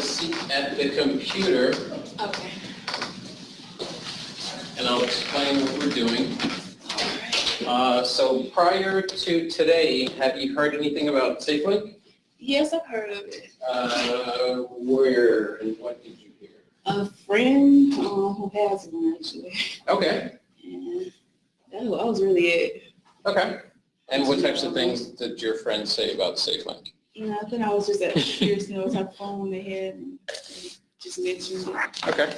a seat at the computer. Okay. And I'll explain what we're doing. All right. So prior to today, have you heard anything about SafeLink? Yes, I've heard of it. Where and what did you hear? A friend who has one, actually. Okay. And that was really it. Okay. And what types of things did your friends say about SafeLink? I think I was just curious to know what type of phone they had and just mentioned it. Okay.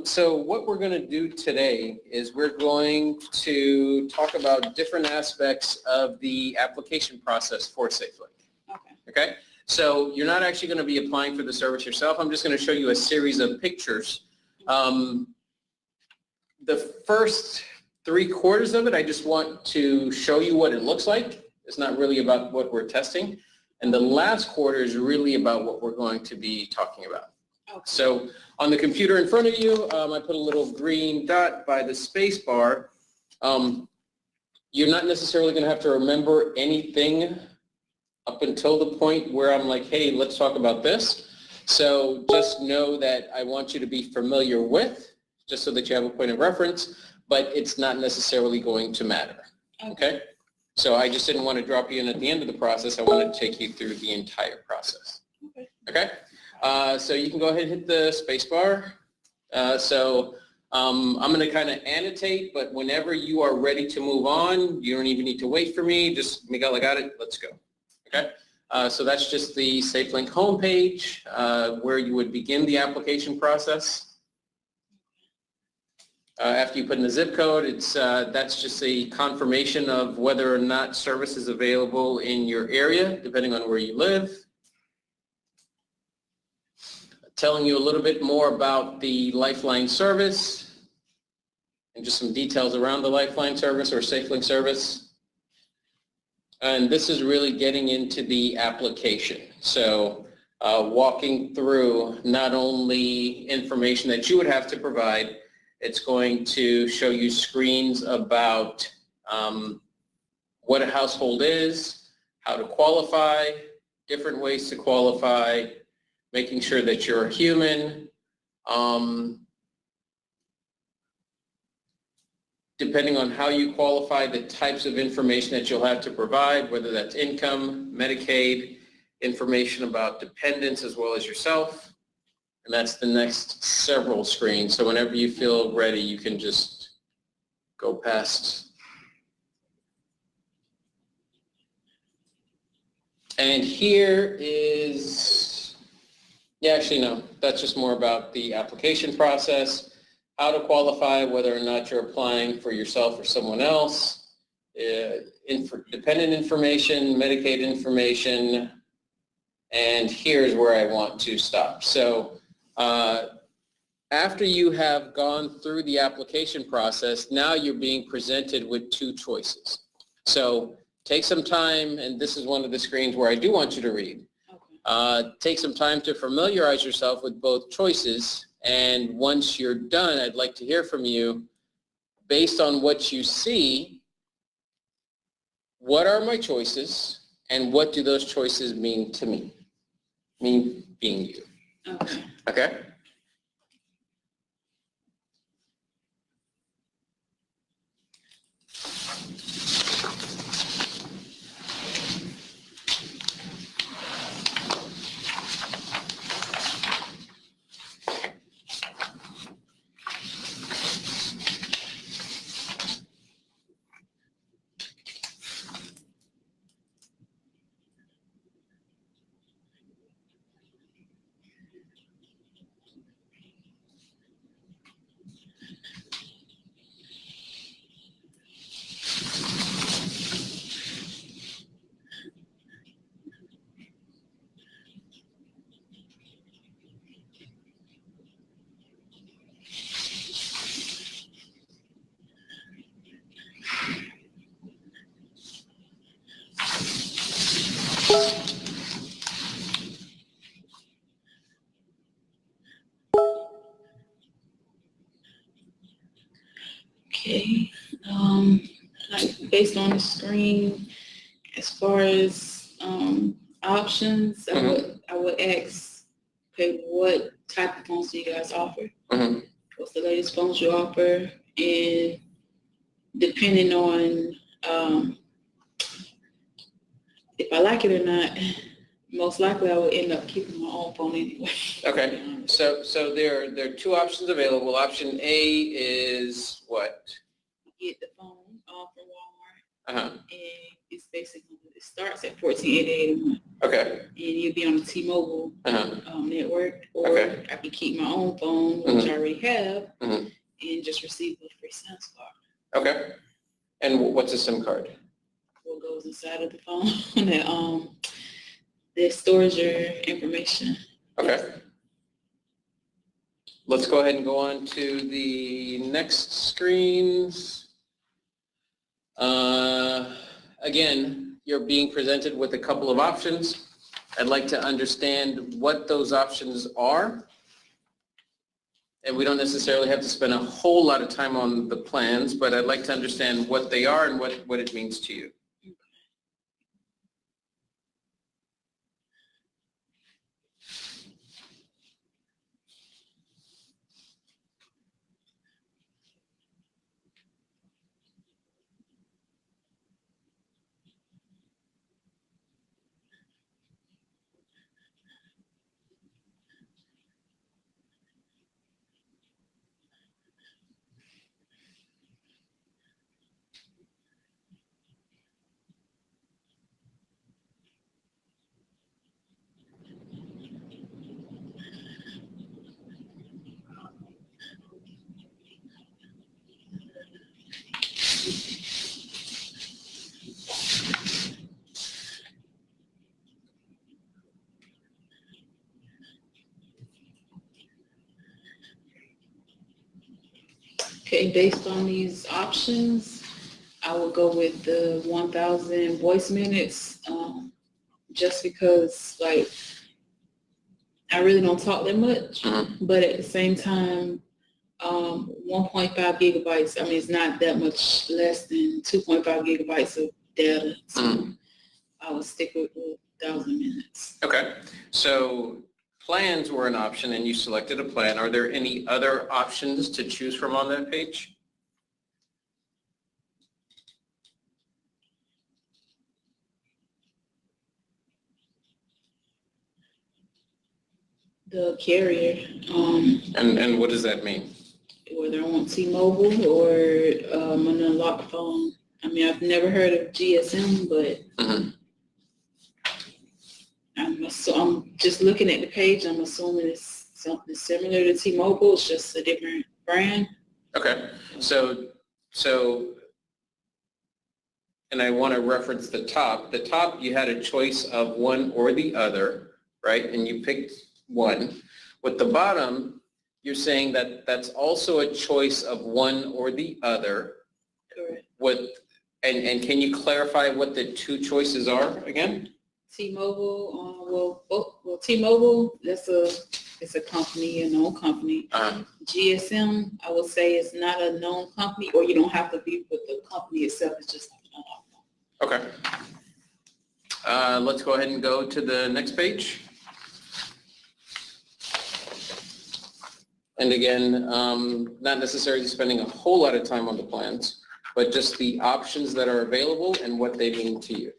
So what we're going to do today is we're going to talk about different aspects of the application process for SafeLink. Okay. Okay? So you're not actually going to be applying for the service yourself. I'm just going to show you a series of pictures. The first 3/4 of it, I just want to show you what it looks like. It's not really about what we're testing. And the last quarter is really about what we're going to be talking about. Okay. So on the computer in front of you, I put a little green dot by the space bar. You're not necessarily going to have to remember anything up until the point where I'm like, hey, let's talk about this. So just know that I want you to be familiar with, just so that you have a point of reference, but it's not necessarily going to matter. Okay? So I just didn't want to drop you in at the end of the process. I wanted to take you through the entire process. Okay. Okay? So you can go ahead and hit the space bar. I'm going to kind of annotate, but whenever you are ready to move on, you don't even need to wait for me. Just, Miguel, I got it. Let's go. Okay? So that's just the SafeLink homepage where you would begin the application process. After you put in the zip code, that's just a confirmation of whether or not service is available in your area, depending on where you live. Telling you a little bit more about the Lifeline service and just some details around the Lifeline service or SafeLink service. And this is really getting into the application. So walking through not only information that you would have to provide, it's going to show you screens about what a household is, how to qualify, different ways to qualify, making sure that you're a human. Depending on how you qualify, the types of information that you'll have to provide, whether that's income, Medicaid, information about dependents as well as yourself. And that's the next several screens. So whenever you feel ready, you can just go past. And here is, actually no, that's just more about the application process, how to qualify, whether or not you're applying for yourself or someone else, dependent information, Medicaid information, and here's where I want to stop. So after you have gone through the application process, now you're being presented with two choices. So take some time, and this is one of the screens where I do want you to read. Okay. Take some time to familiarize yourself with both choices, and once you're done, I'd like to hear from you, based on what you see, what are my choices, and what do those choices mean to me? Me being you. Okay. Okay? Okay. Like based on the screen, as far as options, I would ask okay, what type of phones do you guys offer? Mhm. What's the latest phones you offer? And depending on if I like it or not, most likely I will end up keeping my own phone anyway. Okay, so there are two options available. Option A is what? Get the phone from Walmart, Uh-huh. and it's basically, it starts at $14.88 a month. Okay. And you'll be on the T-Mobile network, or Okay. I can keep my own phone, which I already have, and just receive a free SIM card. Okay. And what's a SIM card? What goes inside of the phone that stores your information. Okay. Let's go ahead and go on to the next screens. Again, you're being presented with a couple of options. I'd like to understand what those options are. And we don't necessarily have to spend a whole lot of time on the plans, but I'd like to understand what they are and what it means to you. Okay, based on these options, I will go with the 1,000 voice minutes, just because, like, I really don't talk that much, but at the same time, 1.5 gigabytes, I mean, it's not that much less than 2.5 gigabytes of data, so I will stick with 1,000 minutes. Okay. So plans were an option and you selected a plan. Are there any other options to choose from on that page? The carrier, And what does that mean? whether I want T-Mobile or an unlocked phone. I mean, I've never heard of GSM, but I'm just looking at the page. I'm assuming it's something similar to T-Mobile. It's just a different brand. Okay. So, and I want to reference the top. The top, you had a choice of one or the other, right? And you picked one. With the bottom, you're saying that that's also a choice of one or the other. Correct. And can you clarify what the two choices are again? T-Mobile, T-Mobile, it's a company, a known company. GSM, I would say, is not a known company, or you don't have to be with the company itself. It's just okay. Let's go ahead and go to the next page. And again, not necessarily spending a whole lot of time on the plans, but just the options that are available and what they mean to you.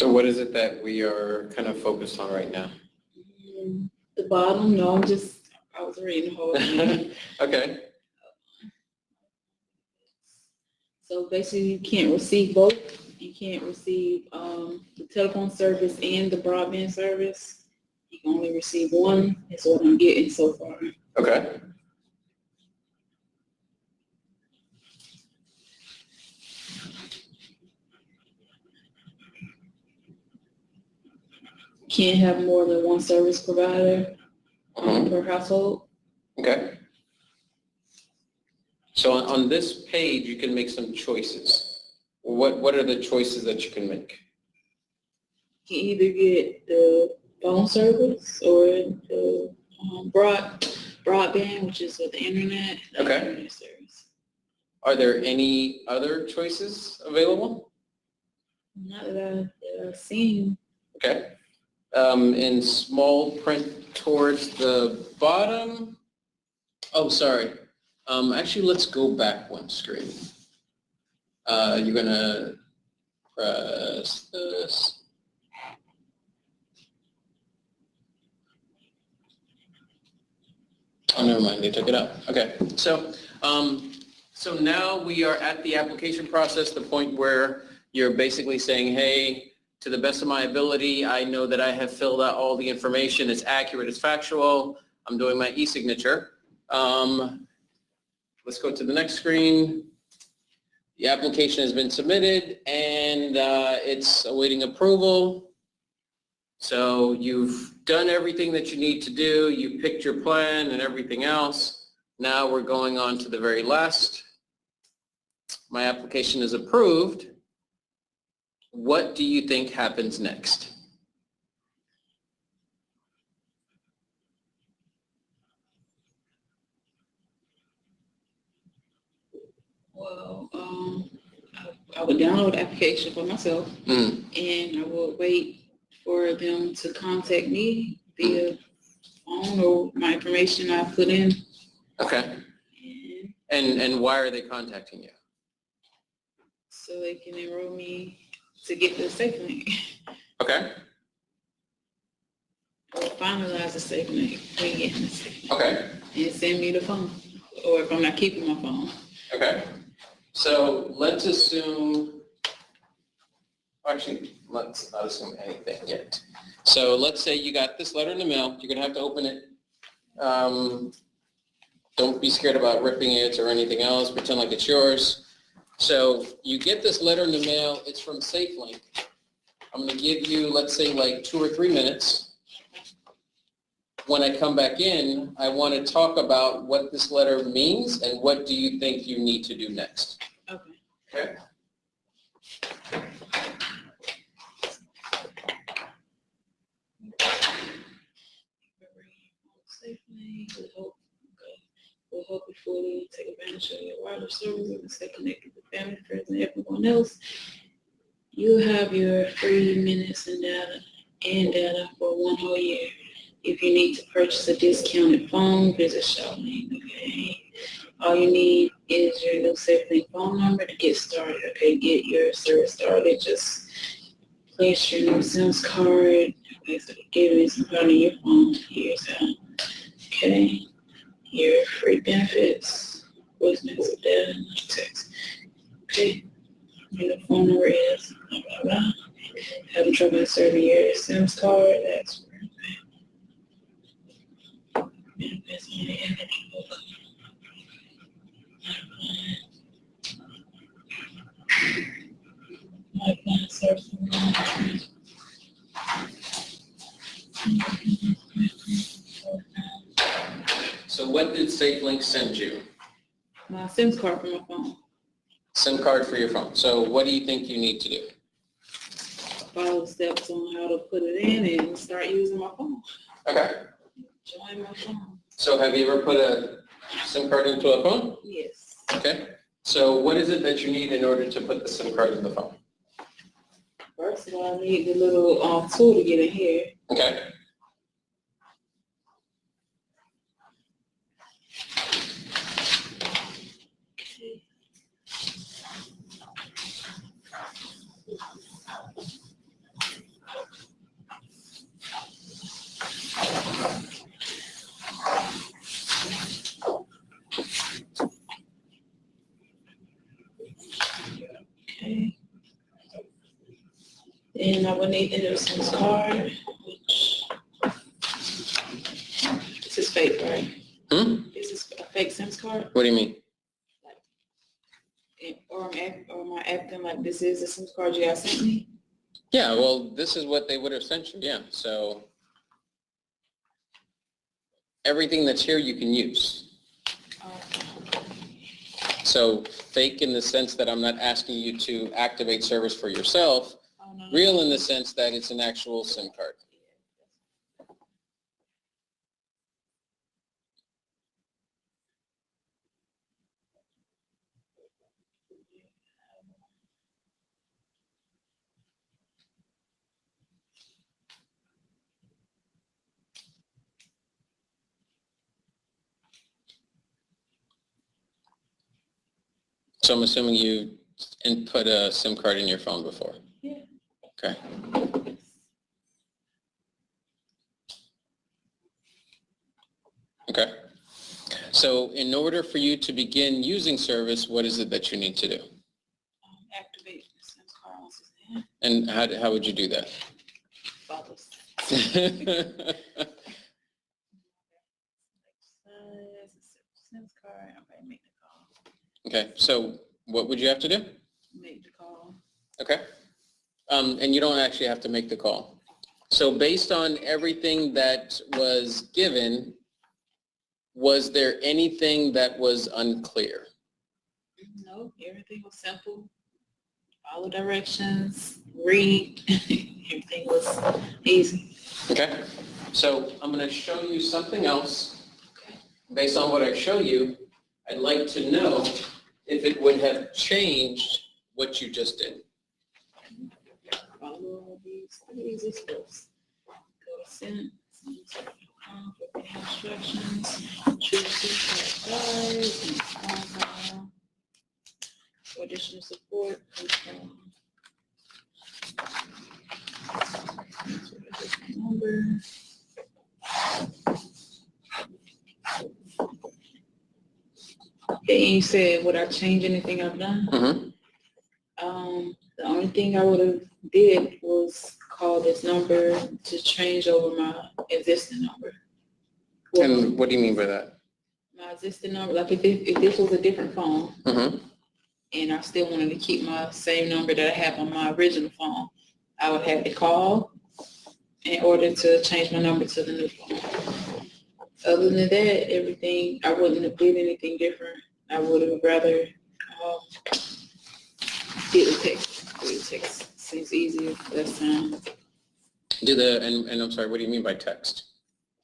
So what is it that we are kind of focused on right now? The bottom, no, I was reading the whole thing. Okay. So basically, you can't receive both. You can't receive the telephone service and the broadband service. You can only receive one. That's what I'm getting so far. Okay. Can't have more than one service provider per household. Okay. So on this page, you can make some choices. What are the choices that you can make? You can either get the phone service or the broadband, which is with the internet. Okay. Internet service. Are there any other choices available? Not that I've seen. Okay. In small print towards the bottom. Oh, sorry. Actually, let's go back one screen. You're going to press this. Oh, never mind. They took it out. Okay. So now we are at the application process, the point where you're basically saying, hey, to the best of my ability, I know that I have filled out all the information. It's accurate. It's factual. I'm doing my e-signature. Let's go to the next screen. The application has been submitted, and it's awaiting approval. So you've done everything that you need to do. You picked your plan and everything else. Now we're going on to the very last. My application is approved. What do you think happens next? Well, I would download the application for myself, and I would wait for them to contact me via phone or my information I put in. Okay. And why are they contacting you? So they can enroll me to get the SafeLink. Okay. Or finalize the SafeLink when getting the SafeLink. Okay. And send me the phone, or if I'm not keeping my phone. Okay. So let's assume, actually, let's not assume anything yet. So let's say you got this letter in the mail. You're going to have to open it. Don't be scared about ripping it or anything else. Pretend like it's yours. So you get this letter in the mail. It's from SafeLink. I'm going to give you, let's say, like 2 or 3 minutes. When I come back in, I want to talk about what this letter means and what do you think you need to do next. Okay. Okay. We'll hope before you take advantage of your wireless service and stay connected with family, friends, and everyone else. You have your free minutes and data for 1 whole year. If you need to purchase a discounted phone, visit ShopLink. Okay. All you need is your new SafeLink phone number to get started. Okay, get your service started. Just place your new SIMS card. Okay, so they give you some part of your phone. Here's that. Okay. Your free benefits, voicemails of data, text. Okay. Your phone number is blah, blah, blah. Having trouble inserting your SIMS card, that's where benefits on the eligible. Lifeline service. So what did SafeLink send you? My SIMS card for my phone. SIM card for your phone. So what do you think you need to do? Follow the steps on how to put it in and start using my phone. Okay. Join my phone. So have you ever put a SIM card into a phone? Yes. Okay. So what is it that you need in order to put the SIM card in the phone? First of all, I need the little tool to get in here. Okay. And I will need the nuisance card, which this is fake, right? This is a fake SIMS card? What do you mean? Or am I acting like this is a SIMS card you guys sent me? Yeah, well, this is what they would have sent you, yeah. So everything that's here you can use. So fake in the sense that I'm not asking you to activate service for yourself. Real in the sense that it's an actual SIM card. So I'm assuming you input a SIM card in your phone before? Yeah. Okay. Okay. So in order for you to begin using service, what is it that you need to do? Activate the SIMS card once it's in. And how would you do that? Follows. SIMS card. Okay, make the call. Okay, so what would you have to do? Make the call. Okay. And you don't actually have to make the call. So based on everything that was given, was there anything that was unclear? No, everything was simple. Follow directions, read. Everything was easy. Okay. So I'm going to show you something else. Okay. Based on what I show you, I'd like to know if it would have changed what you just did. Follow all these easy steps. Go to send for the instructions. Choose guys and file. For additional support, number. Okay, and you said, would I change anything I've done? Mm-hmm. The only thing I would have did was call this number to change over my existing number. And what do you mean by that? My existing number, like if this was a different phone, Mm-hmm. and I still wanted to keep my same number that I have on my original phone, I would have to call in order to change my number to the new phone. Other than that, everything, I wouldn't have did anything different. I would have rather did a text. Text seems easier less time. And I'm sorry, what do you mean by text?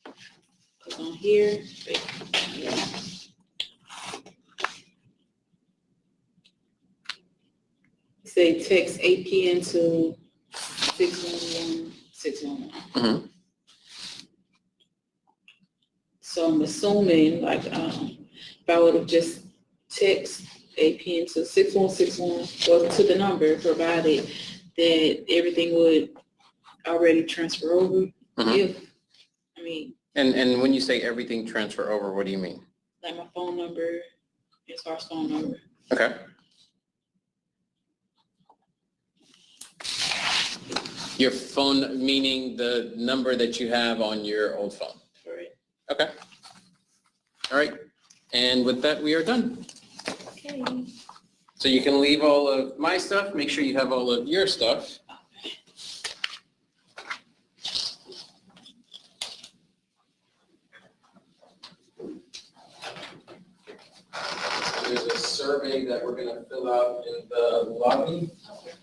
Because on here, say text APN to 611. Mm-hmm. So I'm assuming like if I would have just text APN to 6161 or to the number provided, that everything would already transfer over. Mm-hmm. If And when you say everything transfer over, what do you mean? like my phone number, as far as phone number. Okay. Your phone, meaning the number that you have on your old phone. Right. Okay. All right. And with that, we are done. Okay. So you can leave all of my stuff. Make sure you have all of your stuff. There's a survey that we're going to fill out in the lobby. Okay.